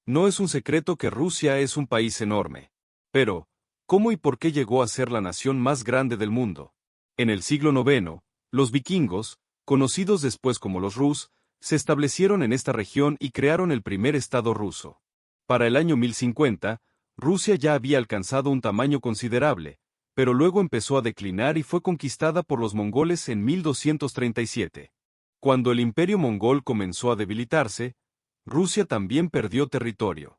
No es un secreto que Rusia es un país enorme. Pero, ¿cómo y por qué llegó a ser la nación más grande del mundo? En el siglo IX, los vikingos, conocidos después como los Rus, se establecieron en esta región y crearon el primer estado ruso. Para el año 1050, Rusia ya había alcanzado un tamaño considerable, pero luego empezó a declinar y fue conquistada por los mongoles en 1237. Cuando el imperio mongol comenzó a debilitarse, Rusia también perdió territorio.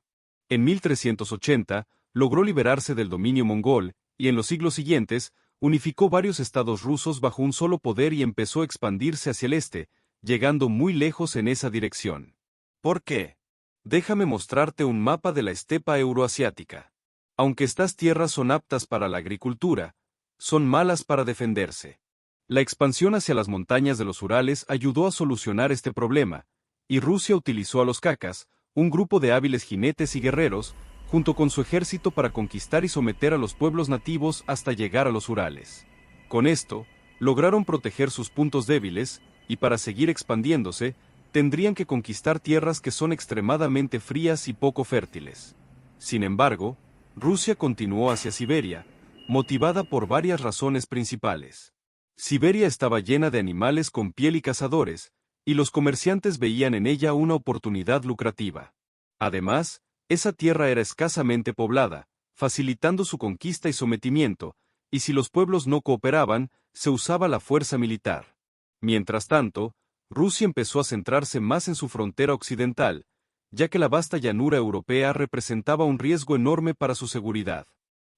En 1380, logró liberarse del dominio mongol, y en los siglos siguientes, unificó varios estados rusos bajo un solo poder y empezó a expandirse hacia el este, llegando muy lejos en esa dirección. ¿Por qué? Déjame mostrarte un mapa de la estepa euroasiática. Aunque estas tierras son aptas para la agricultura, son malas para defenderse. La expansión hacia las montañas de los Urales ayudó a solucionar este problema, y Rusia utilizó a los kakas, un grupo de hábiles jinetes y guerreros, junto con su ejército para conquistar y someter a los pueblos nativos hasta llegar a los Urales. Con esto, lograron proteger sus puntos débiles, y para seguir expandiéndose, tendrían que conquistar tierras que son extremadamente frías y poco fértiles. Sin embargo, Rusia continuó hacia Siberia, motivada por varias razones principales. Siberia estaba llena de animales con piel y cazadores, y los comerciantes veían en ella una oportunidad lucrativa. Además, esa tierra era escasamente poblada, facilitando su conquista y sometimiento, y si los pueblos no cooperaban, se usaba la fuerza militar. Mientras tanto, Rusia empezó a centrarse más en su frontera occidental, ya que la vasta llanura europea representaba un riesgo enorme para su seguridad.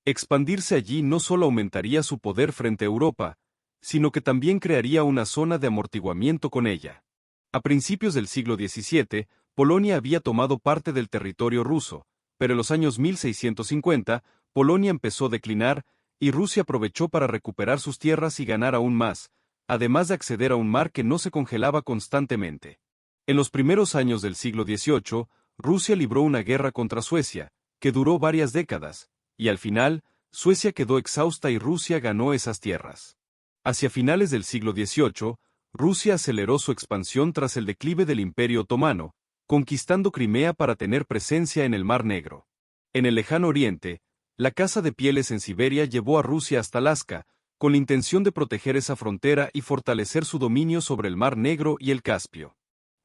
Expandirse allí no solo aumentaría su poder frente a Europa, sino que también crearía una zona de amortiguamiento con ella. A principios del siglo XVII, Polonia había tomado parte del territorio ruso, pero en los años 1650, Polonia empezó a declinar, y Rusia aprovechó para recuperar sus tierras y ganar aún más, además de acceder a un mar que no se congelaba constantemente. En los primeros años del siglo XVIII, Rusia libró una guerra contra Suecia, que duró varias décadas, y al final, Suecia quedó exhausta y Rusia ganó esas tierras. Hacia finales del siglo XVIII, Rusia aceleró su expansión tras el declive del Imperio Otomano, conquistando Crimea para tener presencia en el Mar Negro. En el lejano oriente, la caza de pieles en Siberia llevó a Rusia hasta Alaska, con la intención de proteger esa frontera y fortalecer su dominio sobre el Mar Negro y el Caspio.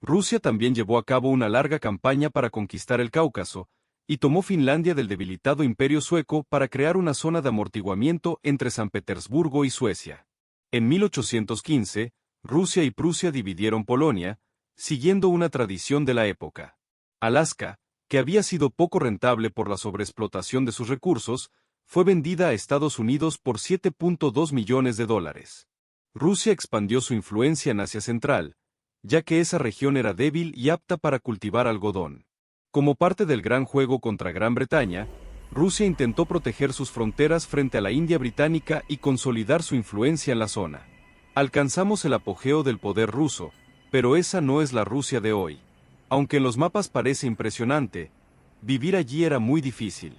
Rusia también llevó a cabo una larga campaña para conquistar el Cáucaso, y tomó Finlandia del debilitado Imperio Sueco para crear una zona de amortiguamiento entre San Petersburgo y Suecia. En 1815, Rusia y Prusia dividieron Polonia, siguiendo una tradición de la época. Alaska, que había sido poco rentable por la sobreexplotación de sus recursos, fue vendida a Estados Unidos por $7.2 millones. Rusia expandió su influencia en Asia Central, ya que esa región era débil y apta para cultivar algodón. Como parte del gran juego contra Gran Bretaña, Rusia intentó proteger sus fronteras frente a la India británica y consolidar su influencia en la zona. Alcanzamos el apogeo del poder ruso, pero esa no es la Rusia de hoy. Aunque en los mapas parece impresionante, vivir allí era muy difícil.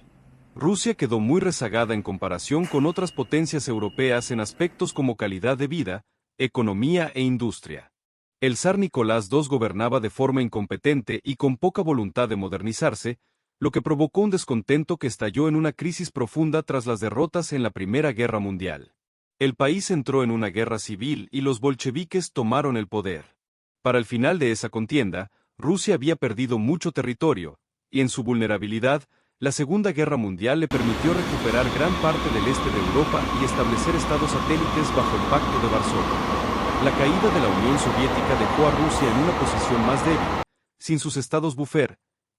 Rusia quedó muy rezagada en comparación con otras potencias europeas en aspectos como calidad de vida, economía e industria. El zar Nicolás II gobernaba de forma incompetente y con poca voluntad de modernizarse, lo que provocó un descontento que estalló en una crisis profunda tras las derrotas en la Primera Guerra Mundial. El país entró en una guerra civil y los bolcheviques tomaron el poder. Para el final de esa contienda, Rusia había perdido mucho territorio, y en su vulnerabilidad, la Segunda Guerra Mundial le permitió recuperar gran parte del este de Europa y establecer estados satélites bajo el Pacto de Varsovia. La caída de la Unión Soviética dejó a Rusia en una posición más débil, sin sus estados buffer,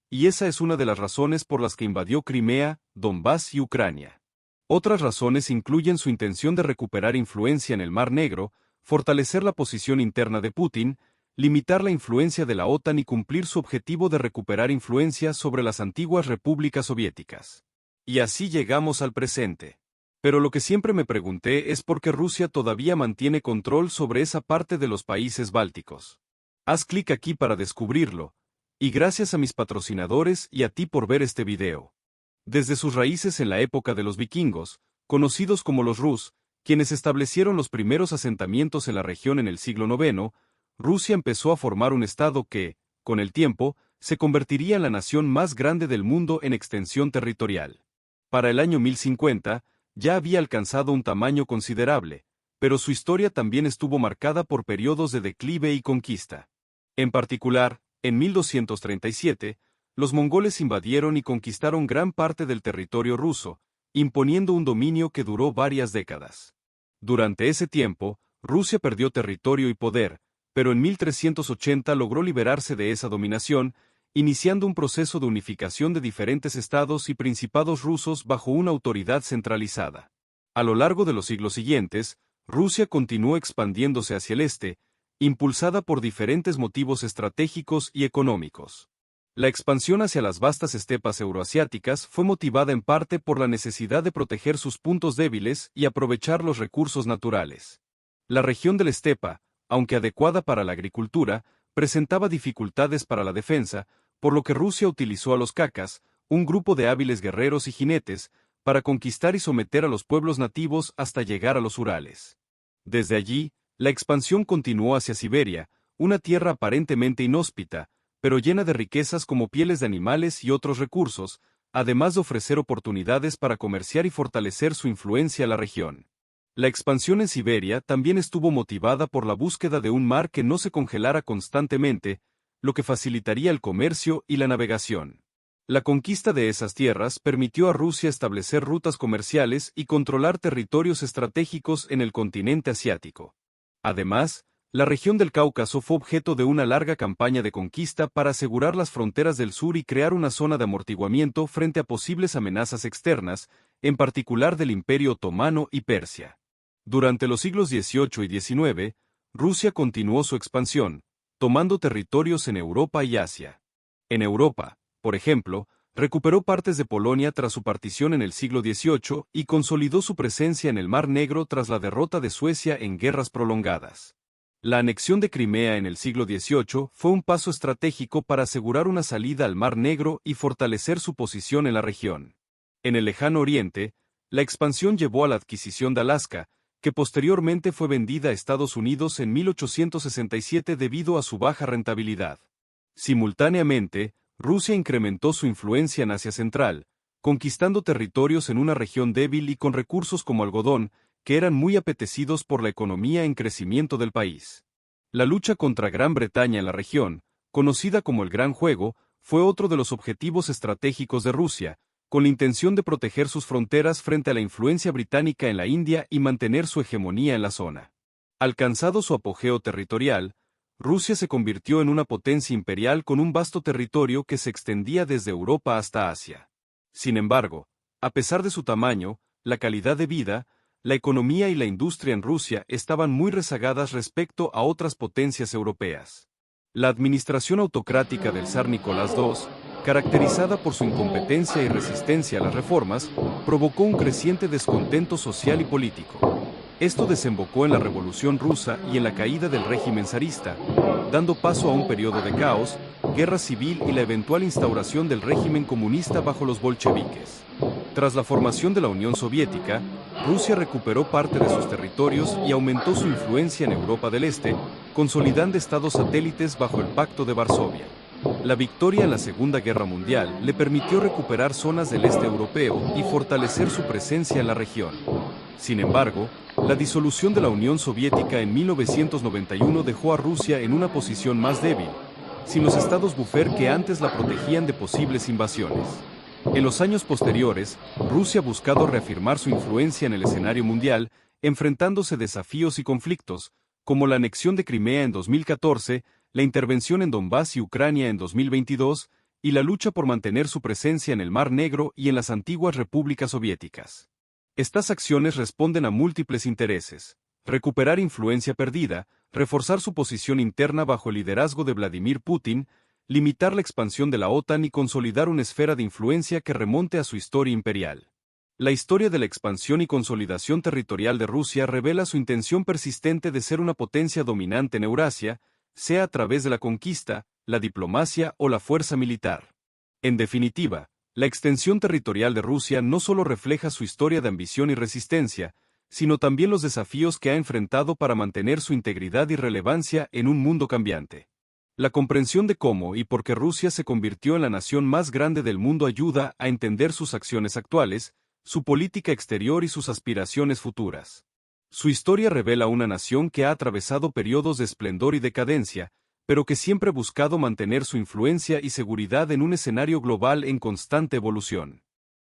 y esa es una de las razones por las que invadió Crimea, Donbass y Ucrania. Otras razones incluyen su intención de recuperar influencia en el Mar Negro, fortalecer la posición interna de Putin, limitar la influencia de la OTAN y cumplir su objetivo de recuperar influencia sobre las antiguas repúblicas soviéticas. Y así llegamos al presente. Pero lo que siempre me pregunté es por qué Rusia todavía mantiene control sobre esa parte de los países bálticos. Haz clic aquí para descubrirlo, y gracias a mis patrocinadores y a ti por ver este video. Desde sus raíces en la época de los vikingos, conocidos como los Rus, quienes establecieron los primeros asentamientos en la región en el siglo IX, Rusia empezó a formar un estado que, con el tiempo, se convertiría en la nación más grande del mundo en extensión territorial. Para el año 1050, ya había alcanzado un tamaño considerable, pero su historia también estuvo marcada por periodos de declive y conquista. En particular, en 1237, los mongoles invadieron y conquistaron gran parte del territorio ruso, imponiendo un dominio que duró varias décadas. Durante ese tiempo, Rusia perdió territorio y poder, pero en 1380 logró liberarse de esa dominación, iniciando un proceso de unificación de diferentes estados y principados rusos bajo una autoridad centralizada. A lo largo de los siglos siguientes, Rusia continuó expandiéndose hacia el este, impulsada por diferentes motivos estratégicos y económicos. La expansión hacia las vastas estepas euroasiáticas fue motivada en parte por la necesidad de proteger sus puntos débiles y aprovechar los recursos naturales. La región de la estepa, aunque adecuada para la agricultura, presentaba dificultades para la defensa, por lo que Rusia utilizó a los kakas, un grupo de hábiles guerreros y jinetes, para conquistar y someter a los pueblos nativos hasta llegar a los Urales. Desde allí, la expansión continuó hacia Siberia, una tierra aparentemente inhóspita, pero llena de riquezas como pieles de animales y otros recursos, además de ofrecer oportunidades para comerciar y fortalecer su influencia en la región. La expansión en Siberia también estuvo motivada por la búsqueda de un mar que no se congelara constantemente, lo que facilitaría el comercio y la navegación. La conquista de esas tierras permitió a Rusia establecer rutas comerciales y controlar territorios estratégicos en el continente asiático. Además, la región del Cáucaso fue objeto de una larga campaña de conquista para asegurar las fronteras del sur y crear una zona de amortiguamiento frente a posibles amenazas externas, en particular del Imperio Otomano y Persia. Durante los siglos XVIII y XIX, Rusia continuó su expansión, tomando territorios en Europa y Asia. En Europa, por ejemplo, recuperó partes de Polonia tras su partición en el siglo XVIII y consolidó su presencia en el Mar Negro tras la derrota de Suecia en guerras prolongadas. La anexión de Crimea en el siglo XVIII fue un paso estratégico para asegurar una salida al Mar Negro y fortalecer su posición en la región. En el lejano oriente, la expansión llevó a la adquisición de Alaska, que posteriormente fue vendida a Estados Unidos en 1867 debido a su baja rentabilidad. Simultáneamente, Rusia incrementó su influencia en Asia Central, conquistando territorios en una región débil y con recursos como algodón, que eran muy apetecidos por la economía en crecimiento del país. La lucha contra Gran Bretaña en la región, conocida como el Gran Juego, fue otro de los objetivos estratégicos de Rusia, con la intención de proteger sus fronteras frente a la influencia británica en la India y mantener su hegemonía en la zona. Alcanzado su apogeo territorial, Rusia se convirtió en una potencia imperial con un vasto territorio que se extendía desde Europa hasta Asia. Sin embargo, a pesar de su tamaño, la calidad de vida, la economía y la industria en Rusia estaban muy rezagadas respecto a otras potencias europeas. La administración autocrática del zar Nicolás II, caracterizada por su incompetencia y resistencia a las reformas, provocó un creciente descontento social y político. Esto desembocó en la Revolución Rusa y en la caída del régimen zarista, dando paso a un periodo de caos, guerra civil y la eventual instauración del régimen comunista bajo los bolcheviques. Tras la formación de la Unión Soviética, Rusia recuperó parte de sus territorios y aumentó su influencia en Europa del Este, consolidando estados satélites bajo el Pacto de Varsovia. La victoria en la Segunda Guerra Mundial le permitió recuperar zonas del este europeo y fortalecer su presencia en la región. Sin embargo, la disolución de la Unión Soviética en 1991 dejó a Rusia en una posición más débil, sin los estados buffer que antes la protegían de posibles invasiones. En los años posteriores, Rusia ha buscado reafirmar su influencia en el escenario mundial, enfrentándose desafíos y conflictos, como la anexión de Crimea en 2014, la intervención en Donbass y Ucrania en 2022, y la lucha por mantener su presencia en el Mar Negro y en las antiguas repúblicas soviéticas. Estas acciones responden a múltiples intereses: recuperar influencia perdida, reforzar su posición interna bajo el liderazgo de Vladimir Putin, limitar la expansión de la OTAN y consolidar una esfera de influencia que remonte a su historia imperial. La historia de la expansión y consolidación territorial de Rusia revela su intención persistente de ser una potencia dominante en Eurasia, sea a través de la conquista, la diplomacia o la fuerza militar. En definitiva, la extensión territorial de Rusia no solo refleja su historia de ambición y resistencia, sino también los desafíos que ha enfrentado para mantener su integridad y relevancia en un mundo cambiante. La comprensión de cómo y por qué Rusia se convirtió en la nación más grande del mundo ayuda a entender sus acciones actuales, su política exterior y sus aspiraciones futuras. Su historia revela una nación que ha atravesado periodos de esplendor y decadencia, pero que siempre ha buscado mantener su influencia y seguridad en un escenario global en constante evolución.